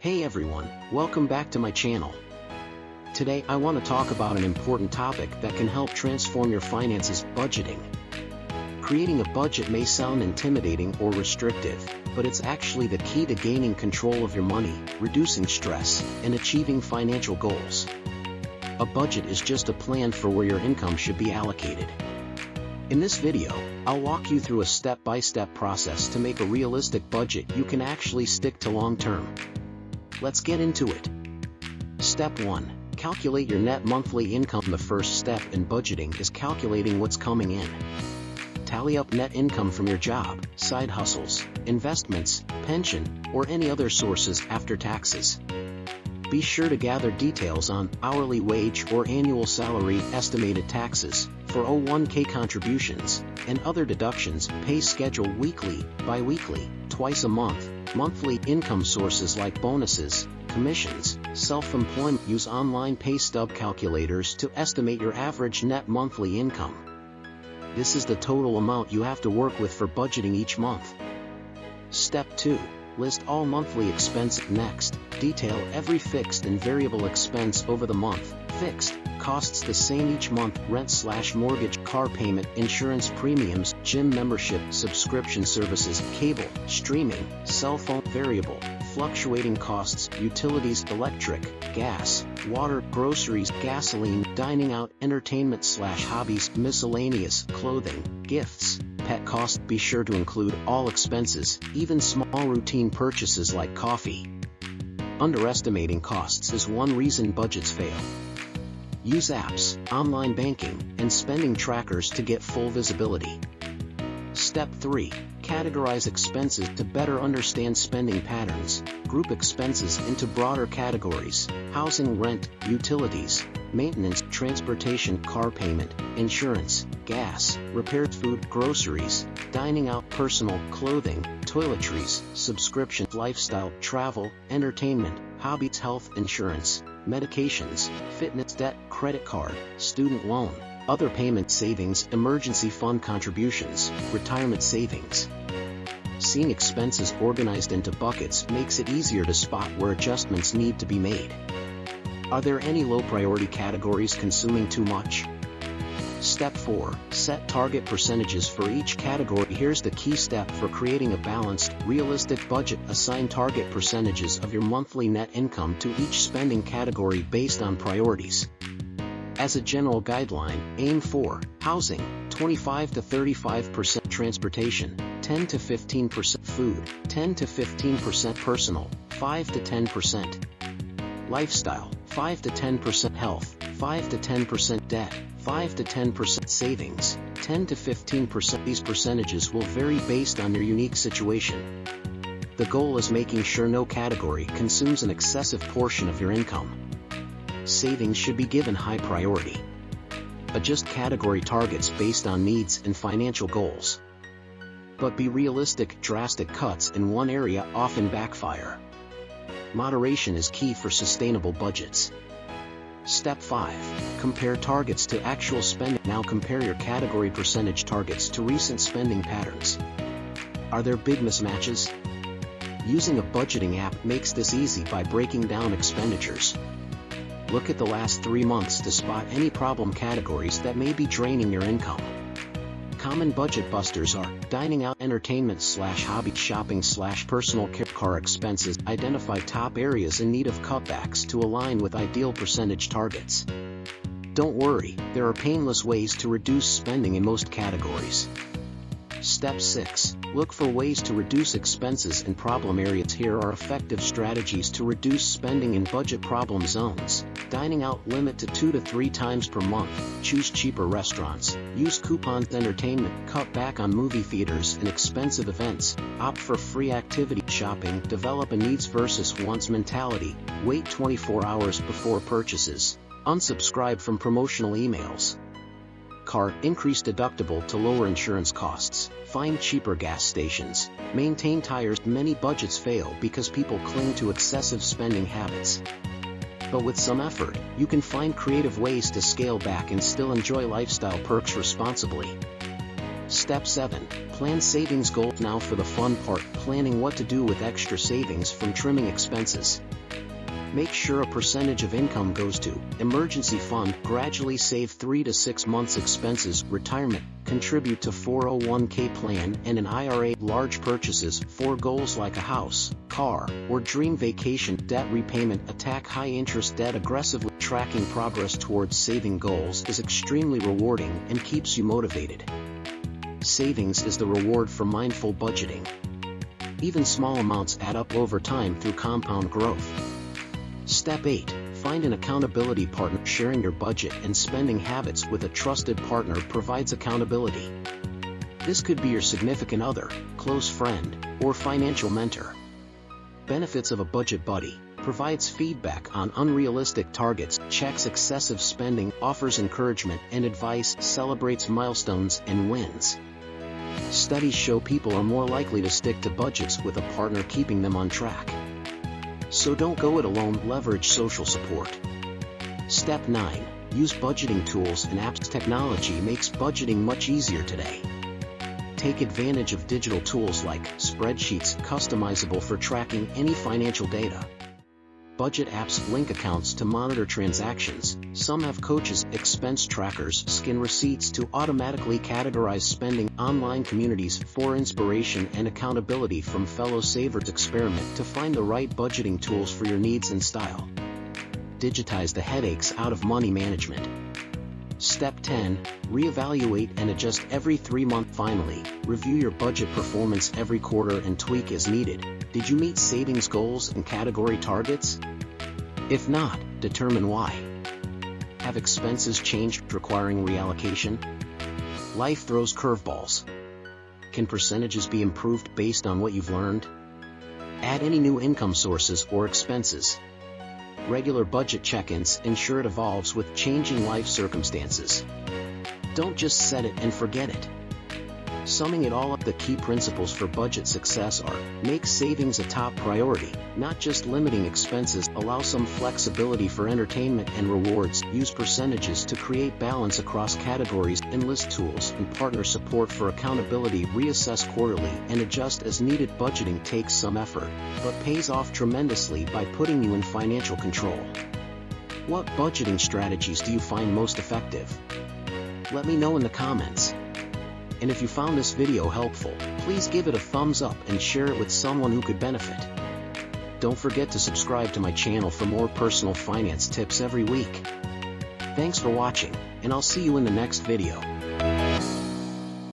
Hey everyone, welcome back to my channel. Today I want to talk about an important topic that can help transform your finances: budgeting. Creating a budget may sound intimidating or restrictive, but it's actually the key to gaining control of your money, reducing stress, and achieving financial goals. A budget is just a plan for where your income should be allocated. In this video, I'll walk you through a step-by-step process to make a realistic budget you can actually stick to long-term. Let's get into it. Step 1. Calculate your net monthly income. The first step in budgeting is calculating what's coming in. Tally up net income from your job, side hustles, investments, pension, or any other sources after taxes. Be sure to gather details on hourly wage or annual salary, estimated taxes, 401k contributions, and other deductions. Pay schedule weekly, bi-weekly, twice a month. Monthly income sources like bonuses, commissions, self-employment. Use online pay stub calculators to estimate your average net monthly income. This is the total amount you have to work with for budgeting each month. Step 2. List all monthly expenses. Next, detail every fixed and variable expense over the month. Fixed costs the same each month: rent/mortgage, car payment, insurance premiums, gym membership, subscription services, cable, streaming, cell phone. Variable, fluctuating costs: utilities, electric, gas, water, groceries, gasoline, dining out, entertainment/hobbies, miscellaneous, clothing, gifts, pet costs. Be sure to include all expenses, even small routine purchases like coffee. Underestimating costs is one reason budgets fail. Use apps, online banking, and spending trackers to get full visibility. Step 3. Categorize expenses. To better understand spending patterns, group expenses into broader categories: housing, rent, utilities, maintenance, transportation, car payment, insurance, gas, repairs, food, groceries, dining out, personal, clothing, toiletries, subscription, lifestyle, travel, entertainment, hobbies, health insurance, medications, fitness, debt, credit card, student loan, other payment, savings, emergency fund contributions, retirement savings. Seeing expenses organized into buckets makes it easier to spot where adjustments need to be made. Are there any low priority categories consuming too much? Step 4. Set target percentages for each category. Here's the key step for creating a balanced, realistic budget. Assign target percentages of your monthly net income to each spending category based on priorities. As a general guideline, aim for housing, 25 to 35%; transportation, 10 to 15%; food, 10 to 15%; personal, 5 to 10%; lifestyle, 5 to 10%; health, 5 to 10%; debt, 5 to 10%; savings, 10 to 15%. These percentages will vary based on your unique situation. The goal is making sure no category consumes an excessive portion of your income. Savings should be given high priority. Adjust category targets based on needs and financial goals. But be realistic: drastic cuts in one area often backfire. Moderation is key for sustainable budgets. Step 5. Compare targets to actual spending. Now compare your category percentage targets to recent spending patterns. Are there big mismatches? Using a budgeting app makes this easy by breaking down expenditures. Look at the last 3 months to spot any problem categories that may be draining your income. Common budget busters are dining out, entertainment/hobby, shopping/personal care, car expenses. Identify top areas in need of cutbacks to align with ideal percentage targets. Don't worry, there are painless ways to reduce spending in most categories. Step 6. Look for ways to reduce expenses in problem areas. Here are effective strategies to reduce spending in budget problem zones. Dining out, limit to 2 to 3 times per month. Choose cheaper restaurants. Use coupons. Entertainment, cut back on movie theaters and expensive events. Opt for free activity. Shopping, develop a needs versus wants mentality. Wait 24 hours before purchases. Unsubscribe from promotional emails. Car, increase deductible to lower insurance costs. Find cheaper gas stations. Maintain tires. Many budgets fail because people cling to excessive spending habits. But with some effort, you can find creative ways to scale back and still enjoy lifestyle perks responsibly. Step 7. Plan savings goals. Now for the fun part, planning what to do with extra savings from trimming expenses. Make sure a percentage of income goes to emergency fund, gradually save 3 to 6 months expenses, retirement, contribute to 401k plan and an IRA, large purchases for goals like a house, car, or dream vacation, debt repayment, attack high interest debt aggressively. Tracking progress towards saving goals is extremely rewarding and keeps you motivated. Savings is the reward for mindful budgeting. Even small amounts add up over time through compound growth. Step 8. Find an accountability partner. Sharing your budget and spending habits with a trusted partner provides accountability. This could be your significant other, close friend, or financial mentor. Benefits of a budget buddy: provides feedback on unrealistic targets, checks excessive spending, offers encouragement and advice, celebrates milestones and wins. Studies show people are more likely to stick to budgets with a partner keeping them on track. So don't go it alone, leverage social support. Step 9. Use budgeting tools and apps. Technology makes budgeting much easier today. Take advantage of digital tools like spreadsheets, customizable for tracking any financial data. Budget apps link accounts to monitor transactions. Some have coaches, expense trackers, scan receipts to automatically categorize spending. Online communities for inspiration and accountability from fellow savers. Experiment to find the right budgeting tools for your needs and style. Digitize the headaches out of money management. Step 10. Reevaluate and adjust every 3 months. Finally, review your budget performance every quarter and tweak as needed. Did you meet savings goals and category targets? If not, determine why. Have expenses changed, requiring reallocation? Life throws curveballs. Can percentages be improved based on what you've learned? Add any new income sources or expenses. Regular budget check-ins ensure it evolves with changing life circumstances. Don't just set it and forget it. Summing it all up, the key principles for budget success are: make savings a top priority, not just limiting expenses, allow some flexibility for entertainment and rewards, use percentages to create balance across categories, enlist tools and partner support for accountability, reassess quarterly and adjust as needed. Budgeting takes some effort, but pays off tremendously by putting you in financial control. What budgeting strategies do you find most effective? Let me know in the comments. And if you found this video helpful, please give it a thumbs up and share it with someone who could benefit. Don't forget to subscribe to my channel for more personal finance tips every week. Thanks for watching, and I'll see you in the next video.